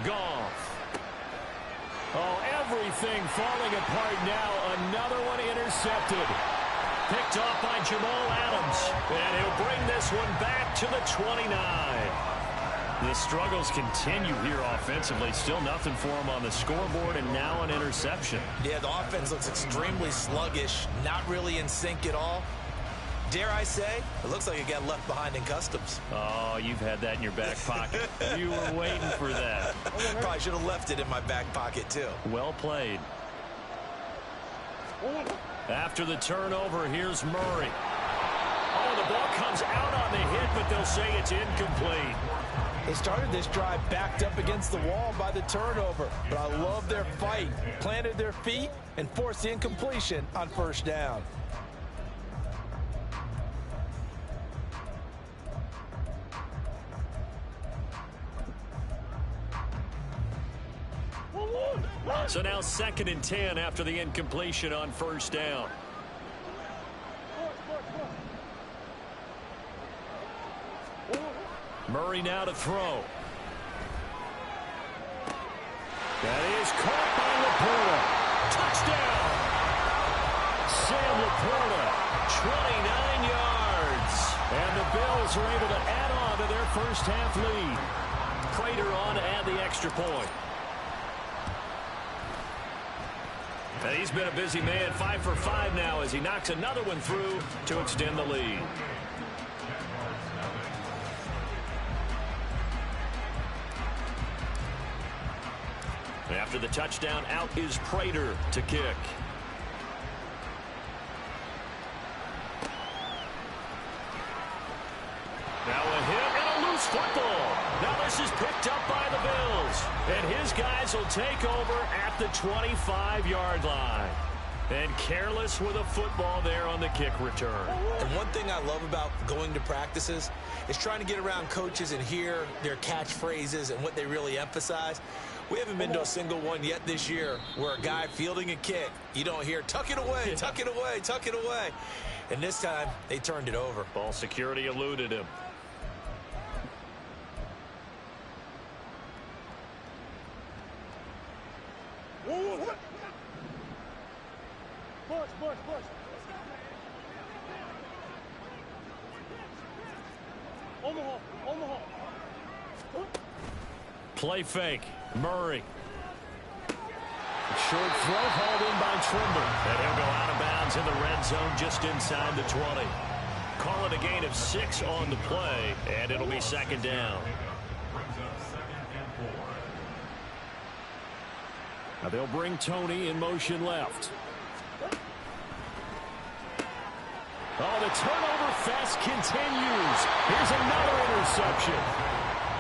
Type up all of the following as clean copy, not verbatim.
Goff. Oh, everything falling apart now. Another one intercepted. Picked off by Jamal Adams. And he'll bring this one back to the 29. The struggles continue here offensively. Still nothing for him on the scoreboard, and now an interception. Yeah, the offense looks extremely sluggish, not really in sync at all. Dare I say, it looks like it got left behind in customs. Oh, you've had that in your back pocket. You were waiting for that. Probably should have left it in my back pocket, too. Well played. After the turnover, here's Murray. Oh, the ball comes out on the hit, but they'll say it's incomplete. They started this drive backed up against the wall by the turnover, but I love their fight. Planted their feet and forced the incompletion on first down. So now 2nd and 10 after the incompletion on first down. Murray now to throw. That is caught by Laporta. Touchdown! Sam Laporta, 29 yards. And the Bills are able to add on to their first half lead. Prater on to add the extra point. And he's been a busy man, 5 for 5 now as he knocks another one through to extend the lead. After the touchdown, out is Prater to kick. Now a hit and a loose football. Now this is picked up by the Bills. And his guys will take over at the 25-yard line. And careless with a football there on the kick return. And one thing I love about going to practices is trying to get around coaches and hear their catchphrases and what they really emphasize. We haven't been to a single one yet this year where a guy fielding a kick, you don't hear, tuck it away, tuck it away, tuck it away. And this time, they turned it over. Ball security eluded him. Push. Omaha. Play fake. Murray. Short throw hauled in by Trimble. And he'll go out of bounds in the red zone just inside the 20. Call it a gain of 6 on the play, and it'll be 2nd down. Now they'll bring Tony in motion left. Oh, the turnover fest continues. Here's another interception.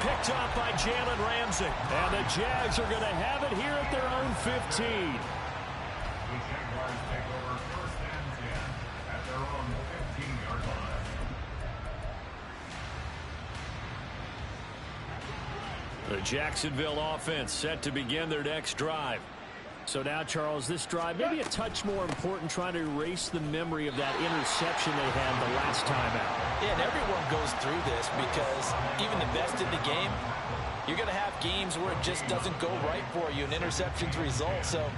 Picked off by Jalen Ramsey. And the Jags are going to have it here at their own 15. The Jaguars take over 1st and 10 at their own 15-yard line. The Jacksonville offense set to begin their next drive. So now, Charles, this drive maybe a touch more important, trying to erase the memory of that interception they had the last time out. Yeah, and everyone goes through this because even the best in the game, you're going to have games where it just doesn't go right for you and interceptions result. So,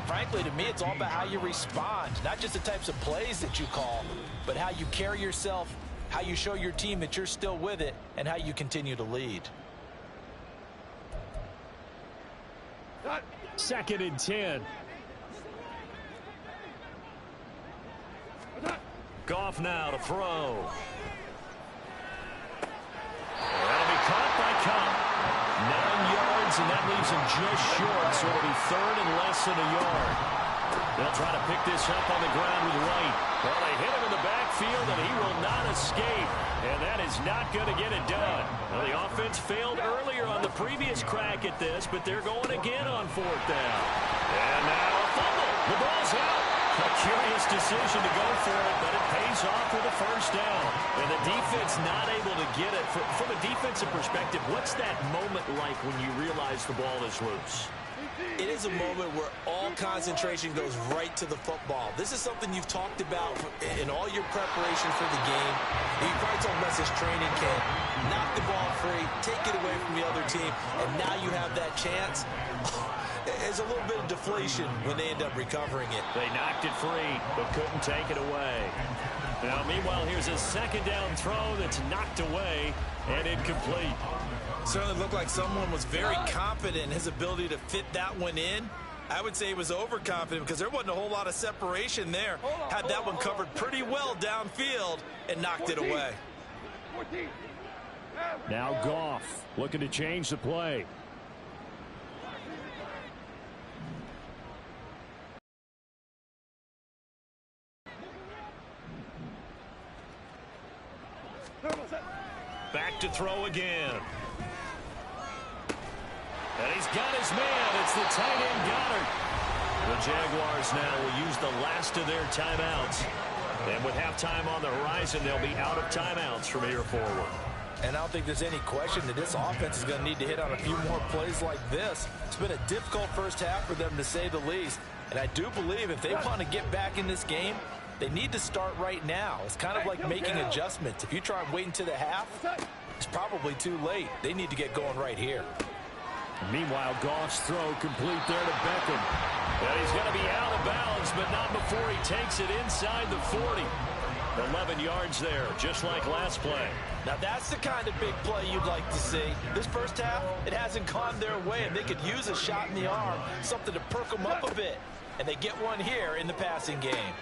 frankly, to me, it's all about how you respond, not just the types of plays that you call, but how you carry yourself, how you show your team that you're still with it, and how you continue to lead. 2nd and 10. Goff now to throw. That'll be caught by Cobb. 9 yards, and that leaves him just short, so it'll be 3rd and less than a yard. They'll try to pick this up on the ground with White. Well, they hit him in the backfield, and he will not escape. And that is not going to get it done. Well, the offense failed earlier on the previous crack at this, but they're going again on 4th down. And now a fumble. The ball's out. A curious decision to go for it, but it pays off with a 1st down. And the defense not able to get it. From a defensive perspective, what's that moment like when you realize the ball is loose? It is a moment where all concentration goes right to the football. This is something you've talked about in all your preparation for the game. You probably talked about this training camp. Knock the ball free, take it away from the other team, and now you have that chance. There's a little bit of deflation when they end up recovering it. They knocked it free, but couldn't take it away. Now, meanwhile, here's a second down throw that's knocked away and incomplete. Certainly looked like someone was very confident in his ability to fit that one in. I would say he was overconfident because there wasn't a whole lot of separation there. Had that one covered pretty well downfield and knocked it away. Now Goff looking to change the play. Back to throw again. And he's got his man. It's the tight end Goddard. The Jaguars now will use the last of their timeouts. And with halftime on the horizon, they'll be out of timeouts from here forward. And I don't think there's any question that this offense is going to need to hit on a few more plays like this. It's been a difficult first half for them, to say the least. And I do believe if they want to get back in this game, they need to start right now. It's kind of like making adjustments. If you try and wait until the half, it's probably too late. They need to get going right here. Meanwhile, Goff's throw complete there to Beckham. And he's going to be out of bounds, but not before he takes it inside the 40. 11 yards there, just like last play. Now that's the kind of big play you'd like to see. This first half, it hasn't gone their way, and they could use a shot in the arm, something to perk them up a bit. And they get one here in the passing game.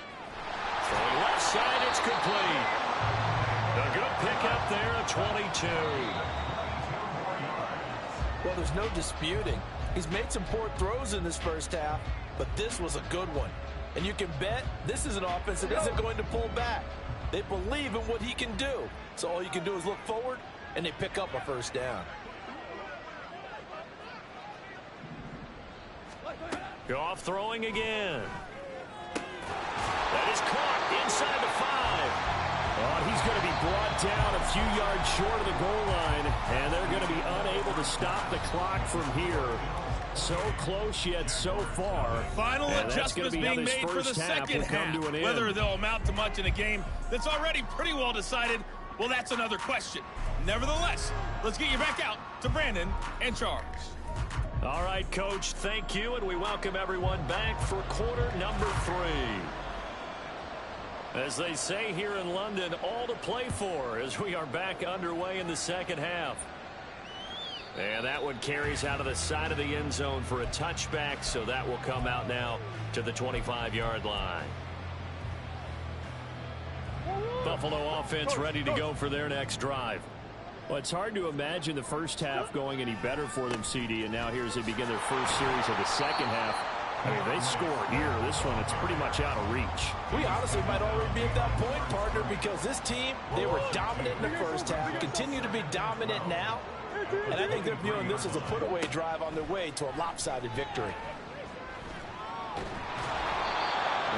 Throwing left side, it's complete. A good pickup there at 22. Well, there's no disputing. He's made some poor throws in this first half, but this was a good one. And you can bet this is an offense that isn't going to pull back. They believe in what he can do. So all you can do is look forward, and they pick up a first down. Goff throwing again. That is caught inside the 5. Oh, he's going to be brought down a few yards short of the goal line, and they're going to be unable to stop the clock from here. So close yet so far. Final adjustments being made for the second half. Whether they'll amount to much in a game that's already pretty well decided, well, that's another question. Nevertheless, let's get you back out to Brandon and Charles. All right, Coach, thank you, and we welcome everyone back for quarter number 3. As they say here in London, all to play for as we are back underway in the second half. And that one carries out of the side of the end zone for a touchback, so that will come out now to the 25-yard line. Buffalo offense ready to go for their next drive. Well, it's hard to imagine the first half going any better for them, CD, and now here as they begin their first series of the second half. I mean, they score here. This one, it's pretty much out of reach. We honestly might already be at that point, partner, because this team, they were dominant in the first half, continue to be dominant now, and I think they're viewing this as a put-away drive on their way to a lopsided victory.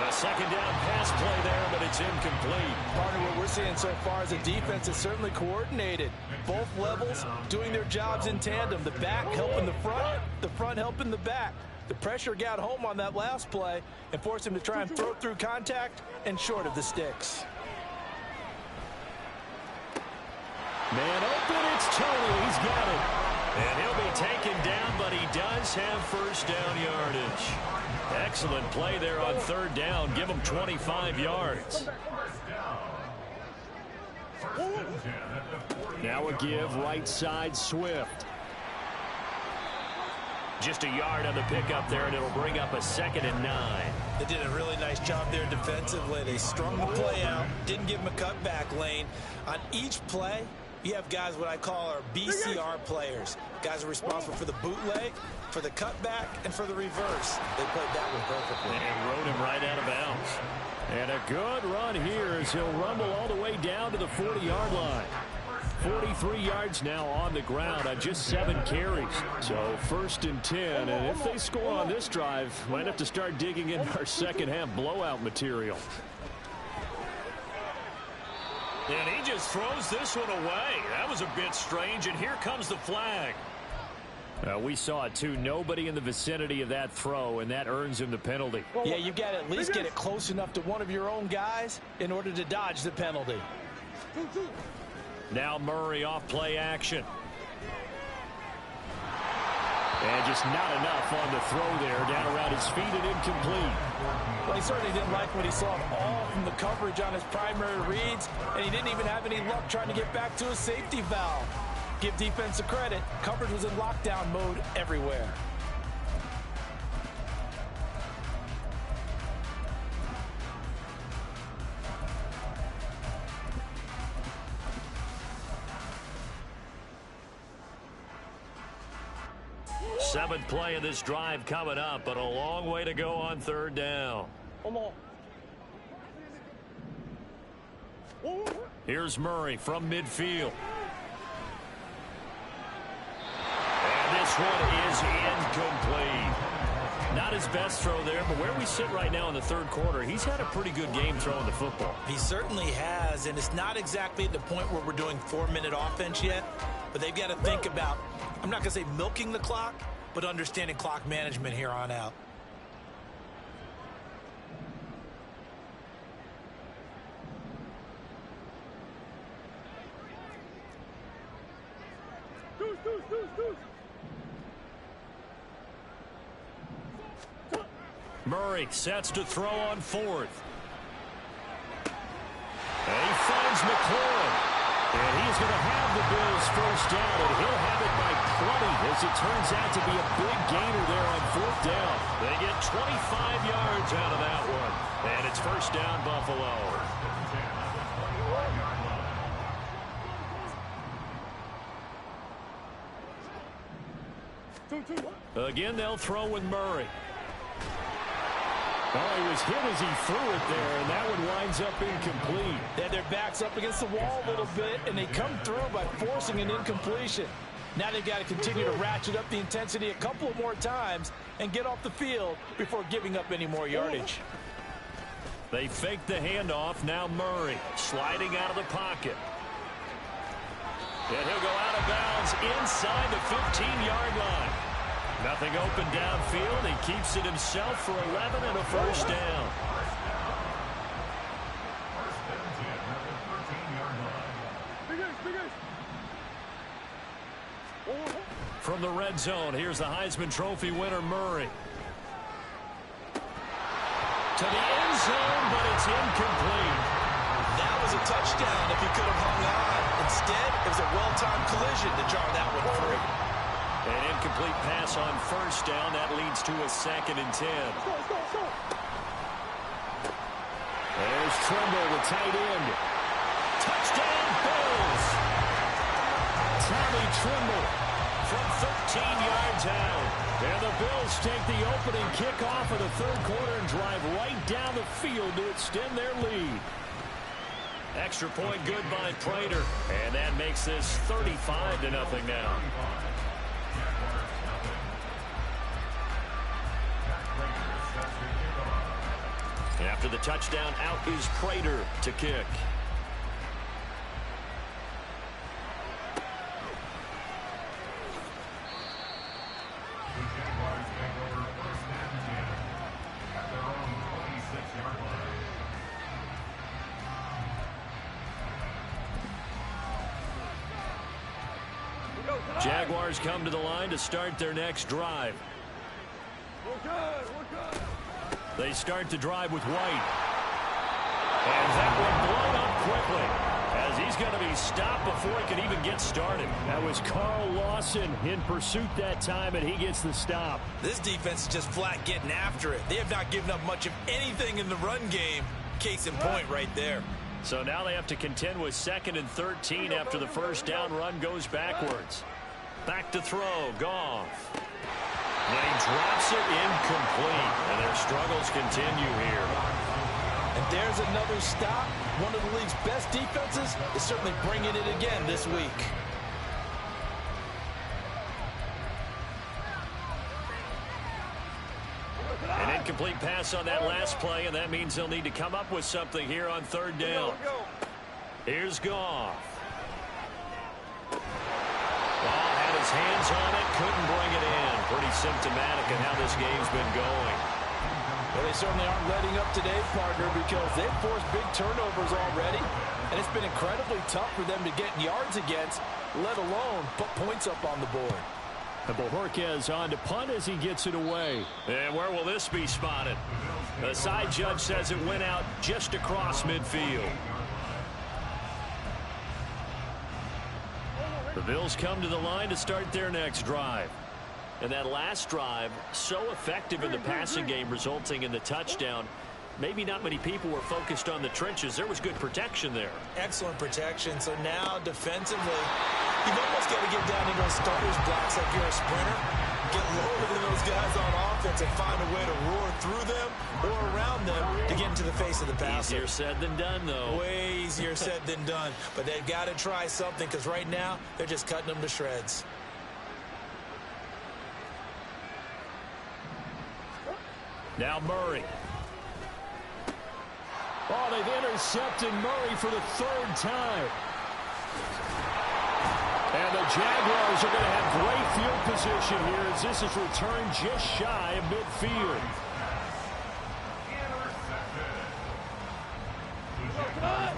A second down pass play there, but it's incomplete. Partner, what we're seeing so far is a defense that's certainly coordinated. Both levels doing their jobs in tandem. The back helping the front helping the back. The pressure got home on that last play and forced him to try and throw through contact and short of the sticks. Man open, it's Tony. He's got it. And he'll be taken down, but he does have first down yardage. Excellent play there on third down. Give him 25 yards. Now a give right side Swift. Just a yard on the pickup there, and it'll bring up a 2nd and 9. They did a really nice job there defensively. They strung the play out, didn't give him a cutback lane. On each play, you have guys what I call our BCR players. Guys are responsible for the bootleg, for the cutback, and for the reverse. They played that one perfectly. And rode him right out of bounds. And a good run here as he'll rumble all the way down to the 40-yard line. 43 yards now on the ground on just 7 carries. So 1st and 10. And if they score on this drive, might have to start digging in our second half blowout material. And he just throws this one away. That was a bit strange, and here comes the flag. We saw it too. Nobody in the vicinity of that throw, and that earns him the penalty. Yeah, you've got to at least get it close enough to one of your own guys in order to dodge the penalty. Now Murray off play action. And just not enough on the throw there. Down around his feet and incomplete. Well, he certainly didn't like what he saw at all from the coverage on his primary reads, and he didn't even have any luck trying to get back to his safety valve. Give defense a credit. Coverage was in lockdown mode everywhere. Seventh play of this drive coming up, but a long way to go on third down. Here's Murray from midfield. And this one is incomplete. Not his best throw there, but where we sit right now in the third quarter, he's had a pretty good game throwing the football. He certainly has, and it's not exactly at the point where we're doing 4-minute offense yet, but they've got to think about, I'm not going to say milking the clock, but understanding clock management here on out. Murray sets to throw on fourth. And he finds McLaurin. And he's going to have the Bills first down, and he'll have it by plenty as it turns out to be a big gainer there on fourth down. They get 25 yards out of that one. And it's first down, Buffalo. Again, they'll throw with Murray. Oh, he was hit as he threw it there, and that one winds up incomplete. They had their backs up against the wall a little bit, and they come through by forcing an incompletion. Now they've got to continue to ratchet up the intensity a couple of more times and get off the field before giving up any more yardage. They fake the handoff. Now Murray sliding out of the pocket. And he'll go out of bounds inside the 15-yard line. Nothing open downfield. He keeps it himself for 11 and a first down. From the red zone, here's the Heisman Trophy winner, Murray. To the end zone, but it's incomplete. That was a touchdown if he could have hung on. Instead, it was a well-timed collision to jar that one free. An incomplete pass on first down. That leads to a 2nd and 10. There's Trimble, the tight end. Touchdown, Bills! Tommy Trimble from 13 yards out. And the Bills take the opening kickoff of the third quarter and drive right down the field to extend their lead. Extra point good by Prater. And that makes this 35-0 now. After the touchdown, out is Prater to kick. Jaguars come to the line to start their next drive. They start to drive with White. And that one blown up quickly as he's going to be stopped before he can even get started. That was Carl Lawson in pursuit that time, and he gets the stop. This defense is just flat getting after it. They have not given up much of anything in the run game. Case in point right there. So now they have to contend with 2nd and 13 after the first down run goes backwards. Back to throw, Goff. And he drops it incomplete, and their struggles continue here. And there's another stop. One of the league's best defenses is certainly bringing it again this week. An incomplete pass on that last play, and that means they'll need to come up with something here on third down. Here's Goff. Ball got his hands on it, couldn't bring it in. Pretty symptomatic of how this game's been going. Well, they certainly aren't letting up today, partner, because they've forced big turnovers already, and it's been incredibly tough for them to get yards against, let alone put points up on the board. And Bojorquez on to punt as he gets it away. And where will this be spotted? The side judge says it went out just across midfield. The Bills come to the line to start their next drive. And that last drive, so effective in the passing game, resulting in the touchdown. Maybe not many people were focused on the trenches. There was good protection there. Excellent protection. So now defensively, you've almost got to get down into those starters blocks like you're a sprinter. Get lower than those guys on offense and find a way to roar through them or around them to get into the face of the passer. Easier said than done, though. Way easier said than done. But they've got to try something because right now they're just cutting them to shreds. Now Murray. Oh, they've intercepted Murray for the third time. And the Jaguars are going to have great field position here as this is returned just shy of midfield.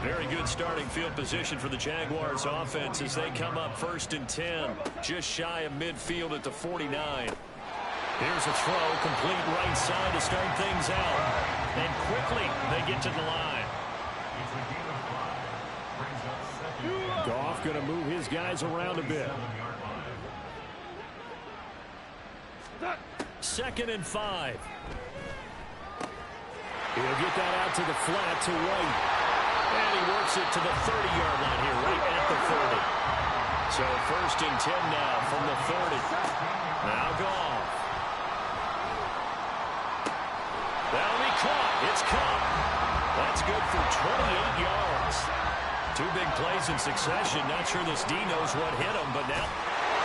Very good starting field position for the Jaguars offense as they come up 1st and 10, just shy of midfield at the 49. Here's a throw, complete right side to start things out. And quickly, they get to the line. Goff going to move his guys around a bit. 2nd and 5. He'll get that out to the flat to White. And he works it to the 30-yard line here, right at the 30. So 1st and 10 now from the 30. Now Goff. That'll be caught. It's caught. That's good for 28 yards. 2 big plays in succession. Not sure this D knows what hit him, but now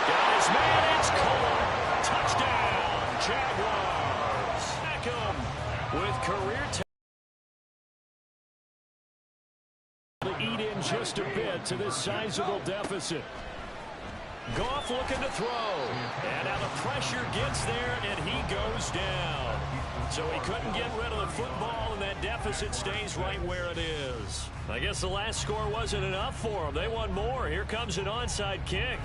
got his man. It's caught. Touchdown, Jaguars. Beckham with career To eat in just a bit to this sizable deficit. Goff looking to throw. And now the pressure gets there, and he goes down. So he couldn't get rid of the football, and that deficit stays right where it is. I guess the last score wasn't enough for them. They want more. Here comes an onside kick.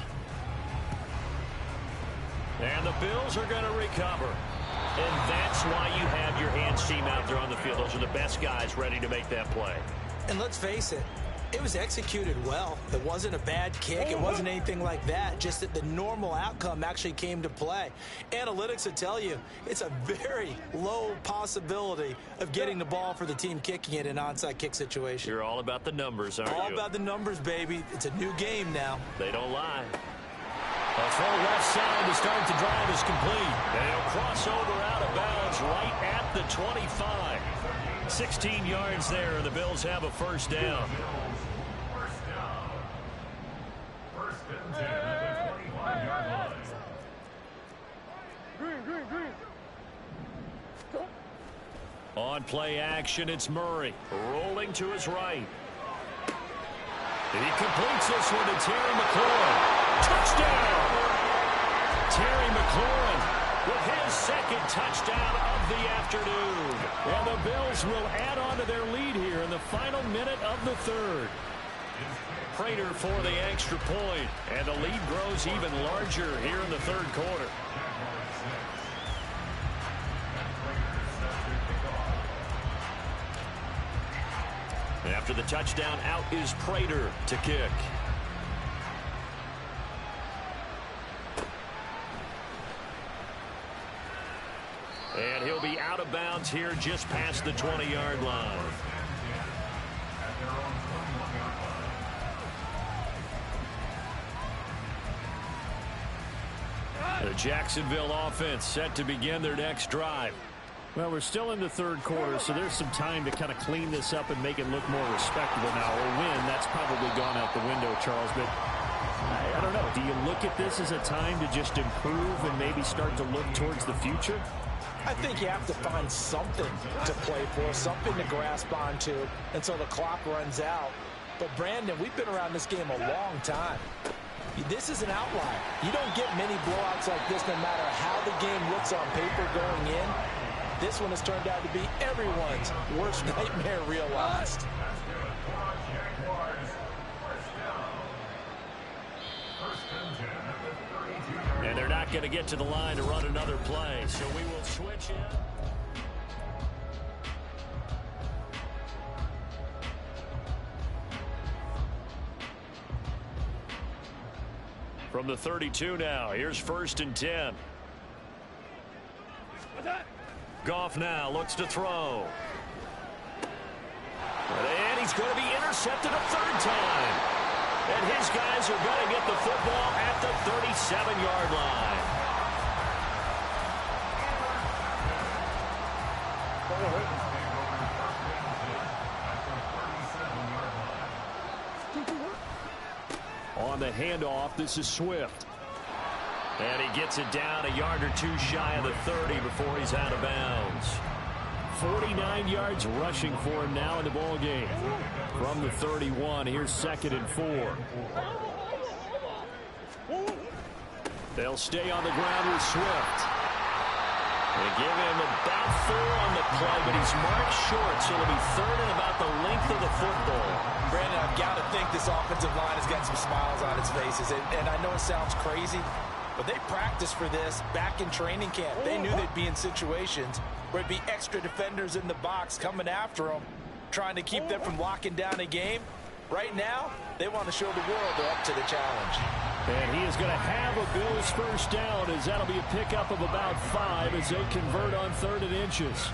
And the Bills are going to recover. And that's why you have your hands team out there on the field. Those are the best guys ready to make that play. And let's face it, it was executed well. It wasn't a bad kick. It wasn't anything like that. Just that the normal outcome actually came to play. Analytics will tell you it's a very low possibility of getting the ball for the team kicking it in an onside kick situation. You're all about the numbers, aren't you? All about the numbers, baby. It's a new game now. They don't lie. A throw left side to start the drive is complete. And he'll cross over out of bounds right at the 25. 16 yards there, and the Bills have a first down. On play action, it's Murray. Rolling to his right. He completes this one to Terry McLaurin. Touchdown! Terry McLaurin with his 2nd touchdown of the afternoon. And the Bills will add on to their lead here in the final minute of the 3rd. Prater for the extra point, and the lead grows even larger here in the 3rd quarter. After the touchdown, out is Prater to kick. And he'll be out of bounds here just past the 20-yard line. The Jacksonville offense set to begin their next drive. Well, we're still in the 3rd quarter, so there's some time to kind of clean this up and make it look more respectable now. Or win, that's probably gone out the window, Charles. But I don't know. Do you look at this as a time to just improve and maybe start to look towards the future? I think you have to find something to play for, something to grasp onto until the clock runs out. But, Brandon, we've been around this game a long time. This is an outlier. You don't get many blowouts like this no matter how the game looks on paper going in. This one has turned out to be everyone's worst nightmare realized. And they're not going to get to the line to run another play, so we will switch in. From the 32 now, here's 1st and 10. Goff now looks to throw. And he's going to be intercepted a 3rd time. And his guys are going to get the football at the 37-yard line. On the handoff, this is Swift. And he gets it down a yard or 2 shy of the 30 before he's out of bounds. 49 yards rushing for him now in the ball game. From the 31, here's 2nd and 4. They'll stay on the ground with Swift. They give him about 4 on the play, but he's marked short, so it'll be 3rd and about the length of the football. Brandon, I've got to think this offensive line has got some smiles on its faces, and I know it sounds crazy, but they practiced for this back in training camp. They knew they'd be in situations where it'd be extra defenders in the box coming after them, trying to keep them from locking down a game. Right now, they want to show the world they're up to the challenge. And he is going to have a Bills 1st down, as that'll be a pickup of about 5 as they convert on 3rd and inches.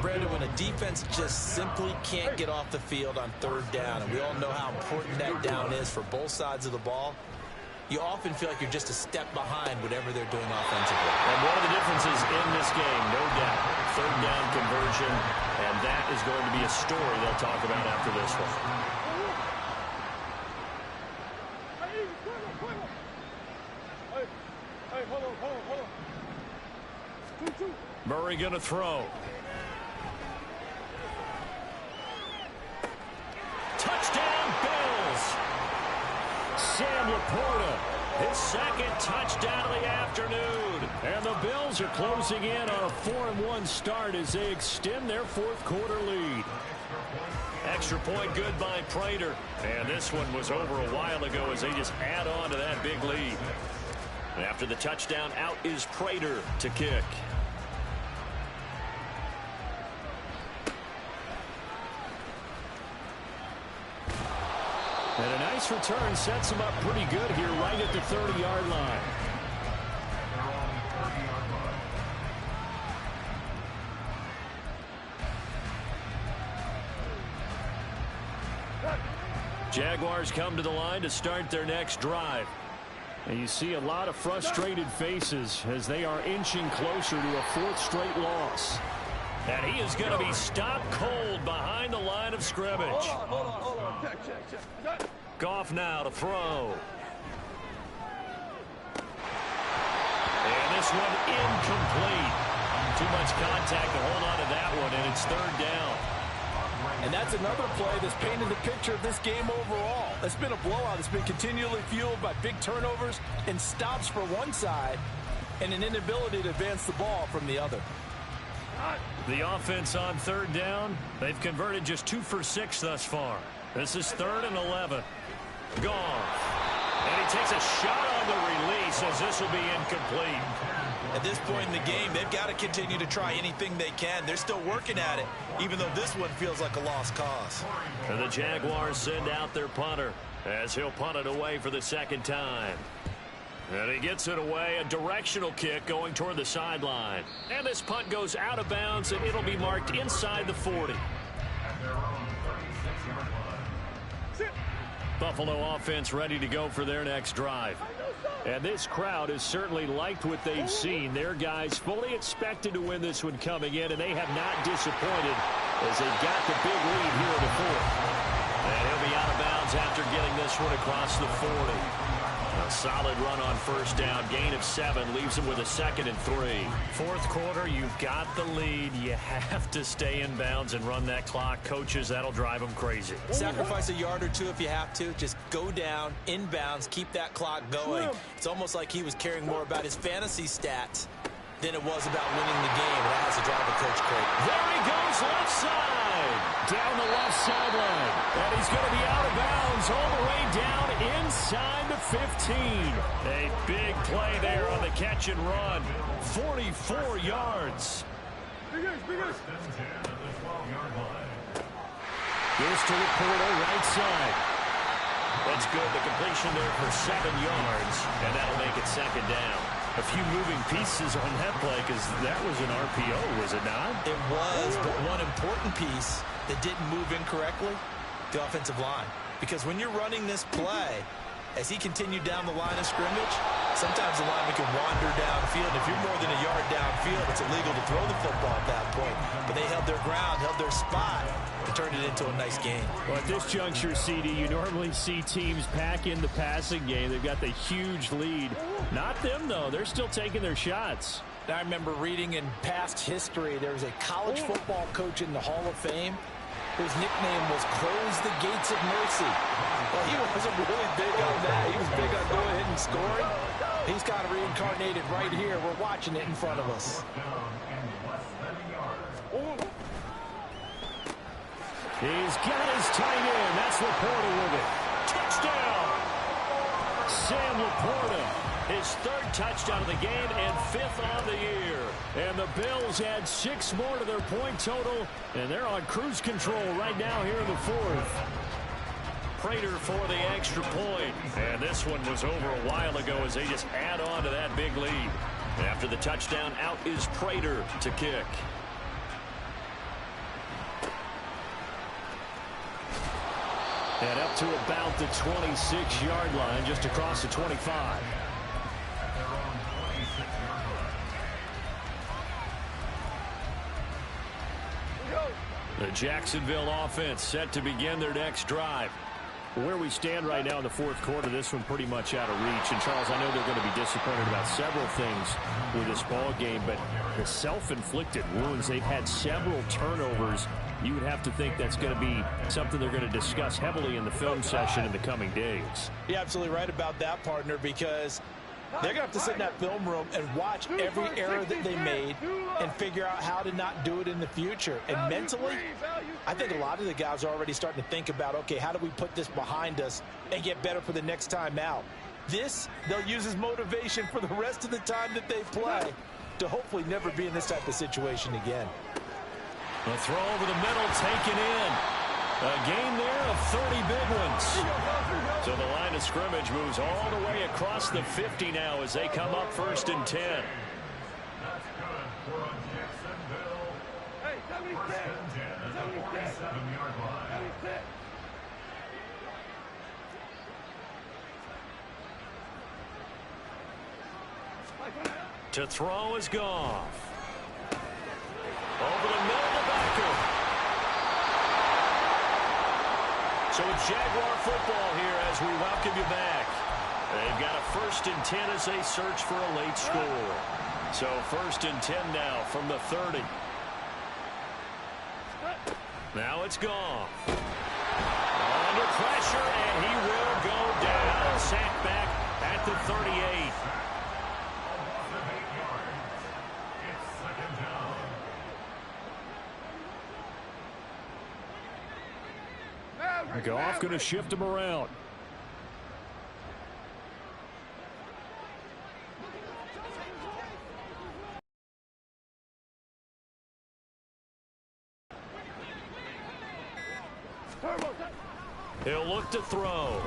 Brandon, when a defense just simply can't get off the field on 3rd down, and we all know how important that down is for both sides of the ball, you often feel like you're just a step behind whatever they're doing offensively. And one of the differences in this game, no doubt, 3rd down conversion, and that is going to be a story they'll talk about after this one. Murray going to throw. Touchdown, Bills. Sam Laporta, his 2nd touchdown of the afternoon. And the Bills are closing in on a 4-1 start as they extend their 4th quarter lead. Extra point good by Prater. And this one was over a while ago as they just add on to that big lead. After the touchdown, out is Prater to kick. And a nice return sets him up pretty good here right at the 30-yard line. Jaguars come to the line to start their next drive. And you see a lot of frustrated faces as they are inching closer to a 4th straight loss. And he is going to be stopped cold behind the line of scrimmage. Hold on. Check. Goff now to throw. And this one incomplete. Too much contact to hold on to that one, and it's 3rd down. And that's another play that's painted the picture of this game overall. It's been a blowout. It's been continually fueled by big turnovers and stops for one side and an inability to advance the ball from the other. The offense on 3rd down, they've converted just 2 for 6 thus far. This is 3rd and 11. Goff. And he takes a shot on the release as this will be incomplete. At this point in the game, they've got to continue to try anything they can. They're still working at it, even though this one feels like a lost cause. And the Jaguars send out their punter as he'll punt it away for the 2nd time. And he gets it away, a directional kick going toward the sideline. And this punt goes out of bounds, and it'll be marked inside the 40. Buffalo offense ready to go for their next drive. And this crowd has certainly liked what they've seen. Their guys fully expected to win this one coming in, and they have not disappointed as they've got the big lead here in the 4th. And he'll be out of bounds after getting this one across the 40. A solid run on first down. Gain of 7 leaves him with a 2nd and 3. Fourth quarter, you've got the lead. You have to stay in bounds and run that clock. Coaches, that'll drive them crazy. Sacrifice a yard or two if you have to. Just go down, inbounds, keep that clock going. It's almost like he was caring more about his fantasy stats than it was about winning the game. That has to drive a coach crazy. There he goes, left side. Down the left sideline. And he's going to be out of bounds all the way down inside the 15. A big play there on the catch and run. 44 yards. Goes to Laporta, right side. That's good. The completion there for 7 yards. And that'll make it 2nd down. A few moving pieces on that play because that was an RPO, was it not? It was, but one important piece that didn't move incorrectly, the offensive line. Because when you're running this play, as he continued down the line of scrimmage, sometimes the lineman can wander downfield. If you're more than a yard downfield, it's illegal to throw the football at that point. But they held their ground, held their spot, and turned it into a nice game. Well, at this juncture, CD, you normally see teams pack in the passing game. They've got the huge lead. Not them, though. They're still taking their shots. I remember reading in past history, there was a college football coach in the Hall of Fame whose nickname was Close the Gates of Mercy. Well, he wasn't really big on that. He was big on going ahead and scoring. He's kind of reincarnated right here. We're watching it in front of us. He's got his tight end. That's Laporta with it. Touchdown! Sam Laporta. His 3rd touchdown of the game and 5th on the year. And the Bills add 6 more to their point total, and they're on cruise control right now here in the 4th. Prater for the extra point. And this one was over a while ago as they just add on to that big lead. After the touchdown, out is Prater to kick. And up to about the 26-yard line, just across the 25. The Jacksonville offense set to begin their next drive. Where we stand right now in the 4th quarter, this one pretty much out of reach. And, Charles, I know they're going to be disappointed about several things with this ball game, but the self-inflicted wounds, they've had several turnovers. You would have to think that's going to be something they're going to discuss heavily in the film session in the coming days. You're absolutely right about that, partner, because they're going to have to sit in that film room and watch every error that they made and figure out how to not do it in the future. And mentally, I think a lot of the guys are already starting to think about, okay, how do we put this behind us and get better for the next time out? This, they'll use as motivation for the rest of the time that they play to hopefully never be in this type of situation again. A throw over the middle, taken in. A gain there of 30 big ones. So the line of scrimmage moves all the way across the 50 now as they come up 1st and 10. That's good for a Jacksonville. Hey, 76. 47-yard line. 76. To throw is Goff. Over the middle to Beckham. So it's Jaguar football here as we welcome you back. They've got a 1st and 10 as they search for a late score. So 1st and 10 now from the 30. Now it's Goff. Under pressure, and he will go down. Sacked back at the 38. Goff going to shift him around. He'll look to throw.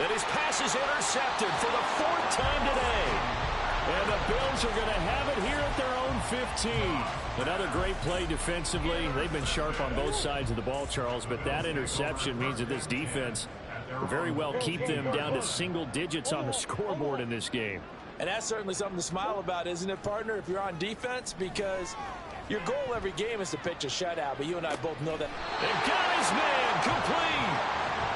And his pass is intercepted for the 4th time today. And the Bills are going to have it here at their own 15. Another great play defensively. They've been sharp on both sides of the ball, Charles, but that interception means that this defense will very well keep them down to single digits on the scoreboard in this game. And that's certainly something to smile about, isn't it, partner, if you're on defense? Because your goal every game is to pitch a shutout, but you and I both know that. They've got his man complete.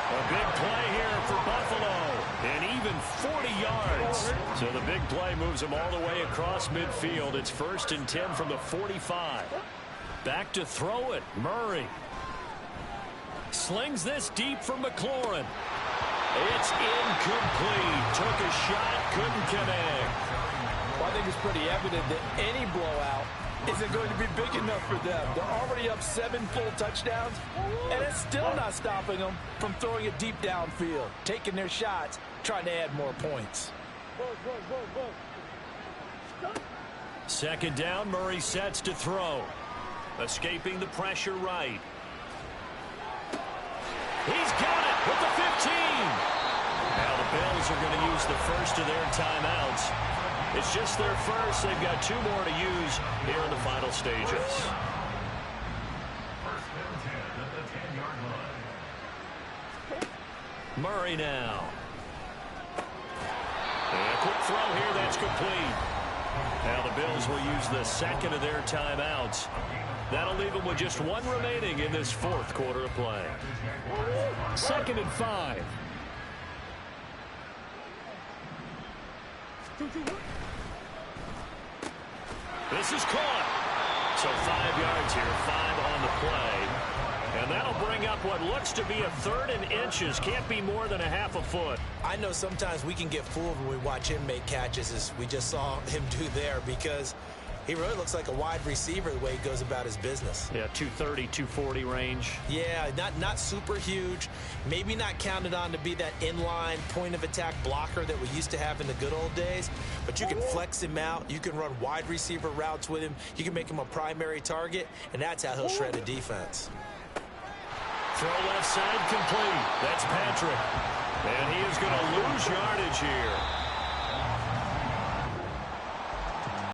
A big play here for Buffalo. And even 40 yards. So the big play moves them all the way across midfield. It's 1st and 10 from the 45. Back to throw it. Murray. Slings this deep from McLaurin. It's incomplete. Took a shot, couldn't connect. Well, I think it's pretty evident that any blowout isn't going to be big enough for them. They're already up 7 full touchdowns, and it's still not stopping them from throwing it deep downfield, taking their shots, trying to add more points. 2nd down, Murray sets to throw. Escaping the pressure right. He's got it with the 15. Now the Bills are going to use the first of their timeouts. It's just their first. They've got 2 more to use here in the final stages. 1st and 10 at the 10-yard line. Murray now. And a quick throw here. That's complete. Now the Bills will use the 2nd of their timeouts. That'll leave them with just 1 remaining in this 4th quarter of play. 2nd and 5. This is caught. So 5 yards here, 5 on the play. And that'll bring up what looks to be a 3rd and inches. Can't be more than a half a foot. I know sometimes we can get fooled when we watch him make catches, as we just saw him do there, because he really looks like a wide receiver the way he goes about his business. Yeah, 230, 240 range. Yeah, not super huge. Maybe not counted on to be that inline point-of-attack blocker that we used to have in the good old days. But you can flex him out. You can run wide receiver routes with him. You can make him a primary target, and that's how he'll shred a defense. Throw left side complete. That's Patrick. And he is going to lose yardage here.